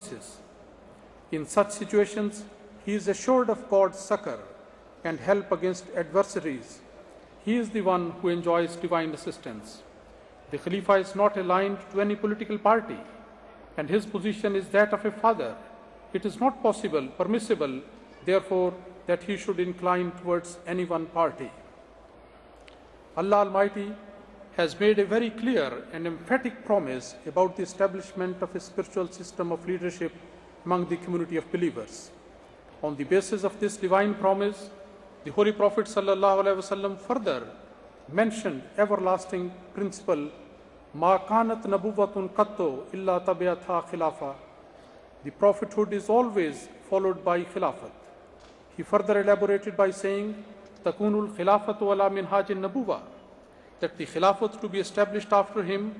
promises. In such situations, he is assured of God's succor and help against adversaries. He is the one who enjoys divine assistance. The Khalifa is not aligned to any political party, and his position is that of a father. It is not permissible, therefore, that he should incline towards any one party. Allah Almighty has made a very clear and emphatic promise about the establishment of a spiritual system of leadership among the community of believers. On the basis of this divine promise, the Holy Prophet ﷺ further mentioned everlasting principle, Ma kanat nabuwatun qattu illa tabi'atha khilafa. The prophethood is always followed by khilafat. He further elaborated by saying, Takunul khilafatu ala minhajin nabuwa, that the khilafat to be established after him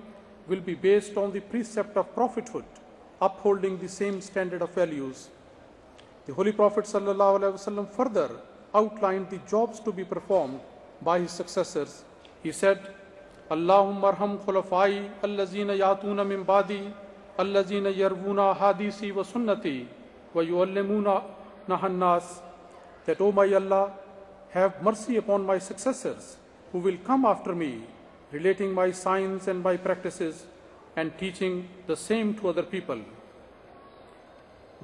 will be based on the precept of prophethood, upholding the same standard of values. The Holy Prophet ﷺ further outlined the jobs to be performed by his successors. He said, Allahumma arham khulafai allazina yatuna min badi allazina yarvuna hadisi wa sunnati wa yuallimuna nahannas, that, O my Allah, have mercy upon my successors who will come after me, relating my signs and my practices and teaching the same to other people.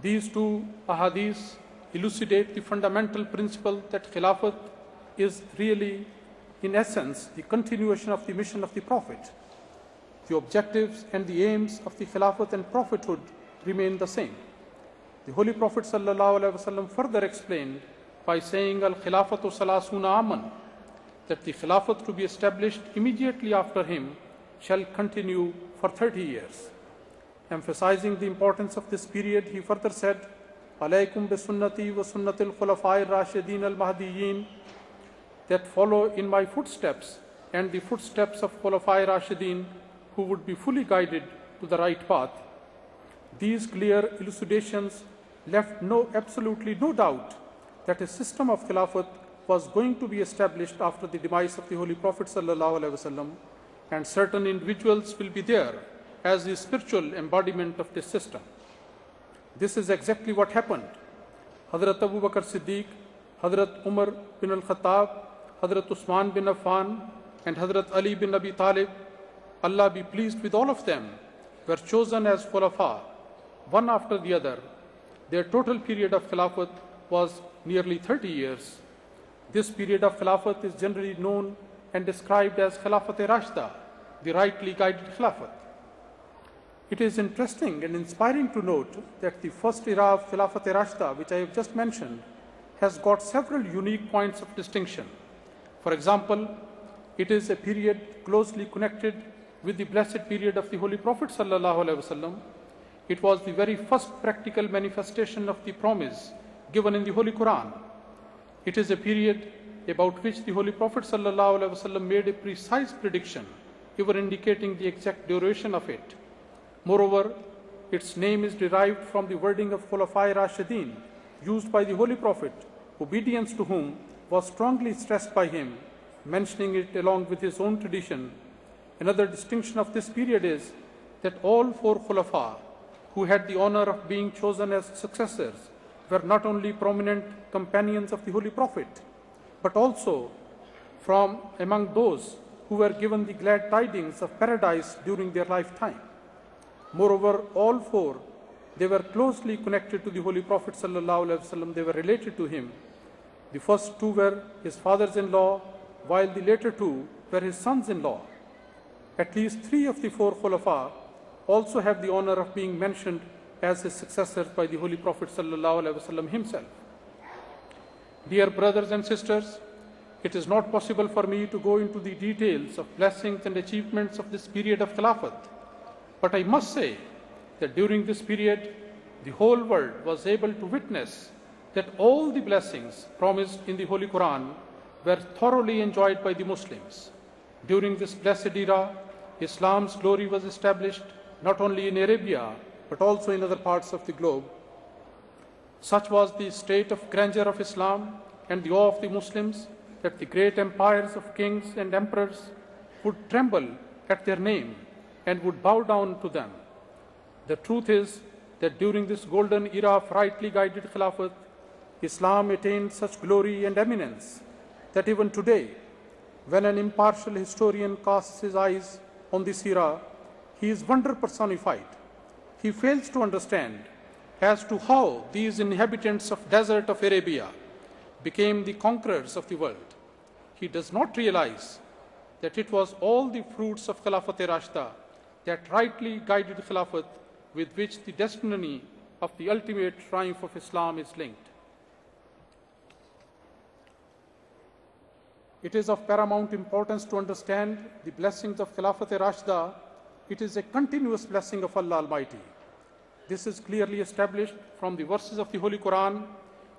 These two ahadiths elucidate the fundamental principle that Khilafat is really, in essence, the continuation of the mission of the Prophet. The objectives and the aims of the Khilafat and prophethood remain the same. The Holy Prophet ﷺ further explained by saying, Al-Khilafatu salasuna aman, that the Khilafat to be established immediately after him shall continue for 30 years. Emphasizing the importance of this period, he further said, Alaykum bi sunnati wa sunnatil Khilafat-e-Rashidin al-Mahdiyyin, that follow in my footsteps and the footsteps of Khilafat-e-Rashidin who would be fully guided to the right path. These clear elucidations left absolutely no doubt that a system of Khilafat was going to be established after the demise of the Holy Prophet ﷺ, and certain individuals will be there as the spiritual embodiment of this system. This is exactly what happened. Hazrat Abu Bakr Siddiq, Hazrat Umar bin al-Khattab, Hazrat Usman bin Affan, and Hazrat Ali bin Abi Talib, Allah be pleased with all of them, were chosen as Khulafa, one after the other. Their total period of Khilafat was nearly 30 years. This period of Khilafat is generally known and described as Khilafat-e-Rashida, the rightly guided Khilafat. It is interesting and inspiring to note that the first era of Khilafat-e-Rashida, which I have just mentioned, has got several unique points of distinction. For example, it is a period closely connected with the blessed period of the Holy Prophet ﷺ. It was the very first practical manifestation of the promise given in the Holy Quran. It is a period about which the Holy Prophet ﷺ made a precise prediction, even indicating the exact duration of it. Moreover, its name is derived from the wording of Khulafai-Rashidin used by the Holy Prophet, obedience to whom was strongly stressed by him, mentioning it along with his own tradition. Another distinction of this period is that all four Khulafa, who had the honor of being chosen as successors, were not only prominent companions of the Holy Prophet, but also from among those who were given the glad tidings of paradise during their lifetime. Moreover, all four, they were closely connected to the Holy Prophet ﷺ. They were related to him. The first two were his fathers-in-law, while the later two were his sons-in-law. At least three of the four Khulafa also have the honor of being mentioned as his successors by the Holy Prophet ﷺ himself. Dear brothers and sisters, it is not possible for me to go into the details of blessings and achievements of this period of Khilafat, but I must say that during this period, the whole world was able to witness that all the blessings promised in the Holy Quran were thoroughly enjoyed by the Muslims. During this blessed era, Islam's glory was established not only in Arabia, but also in other parts of the globe. Such was the state of grandeur of Islam and the awe of the Muslims that the great empires of kings and emperors would tremble at their name and would bow down to them. The truth is that during this golden era of rightly guided Khilafat, Islam attained such glory and eminence that even today, when an impartial historian casts his eyes on this era, he is wonder personified. He fails to understand as to how these inhabitants of desert of Arabia became the conquerors of the world. He does not realize that it was all the fruits of Khilafat-e-Rashida that rightly guided Khilafat with which the destiny of the ultimate triumph of Islam is linked. It is of paramount importance to understand the blessings of Khilafat-e-Rashida. It is a continuous blessing of Allah Almighty. This is clearly established from the verses of the Holy Quran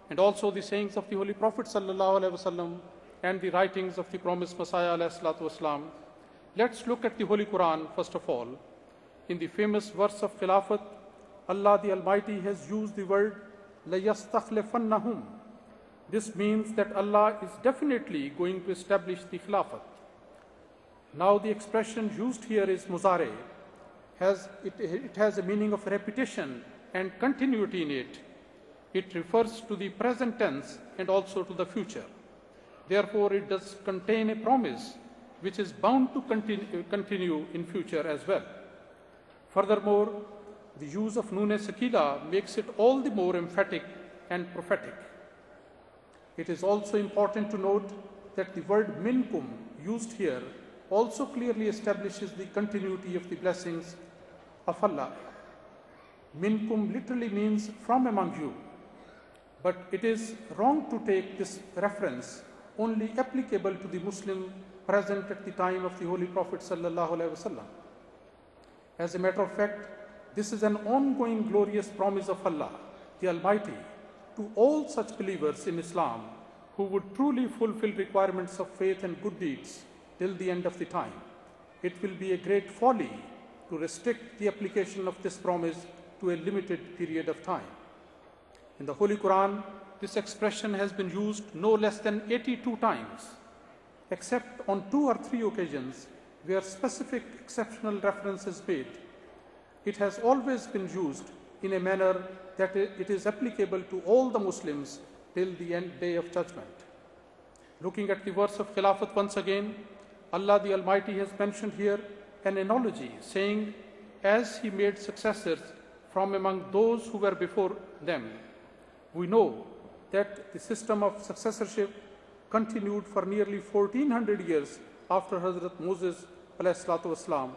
and also the sayings of the Holy Prophet ﷺ and the writings of the promised Messiah ﷺ. Let's look at the Holy Quran first of all. In the famous verse of Khilafat, Allah the Almighty has used the word لَيَسْتَخْلِفَنَّهُمْ. This means that Allah is definitely going to establish the Khilafat. Now the expression used here is muzare. It has a meaning of repetition and continuity in it. It refers to the present tense and also to the future. Therefore, it does contain a promise which is bound to continue in future as well. Furthermore, the use of Nun Sakila makes it all the more emphatic and prophetic. It is also important to note that the word minkum used here also clearly establishes the continuity of the blessings of Allah. Minkum literally means from among you, but it is wrong to take this reference only applicable to the Muslim present at the time of the Holy Prophet ﷺ. As a matter of fact, this is an ongoing glorious promise of Allah, the Almighty, to all such believers in Islam who would truly fulfill requirements of faith and good deeds till the end of the time. It will be a great folly to restrict the application of this promise to a limited period of time. In the Holy Quran, this expression has been used no less than 82 times, except on 2 or 3 occasions where specific exceptional reference is made. It has always been used in a manner that it is applicable to all the Muslims till the day of judgment. Looking at the verse of Khilafat once again, Allah the Almighty has mentioned here an analogy saying, as He made successors from among those who were before them. We know that the system of successorship continued for nearly 1400 years after Hazrat Moses ﷺ.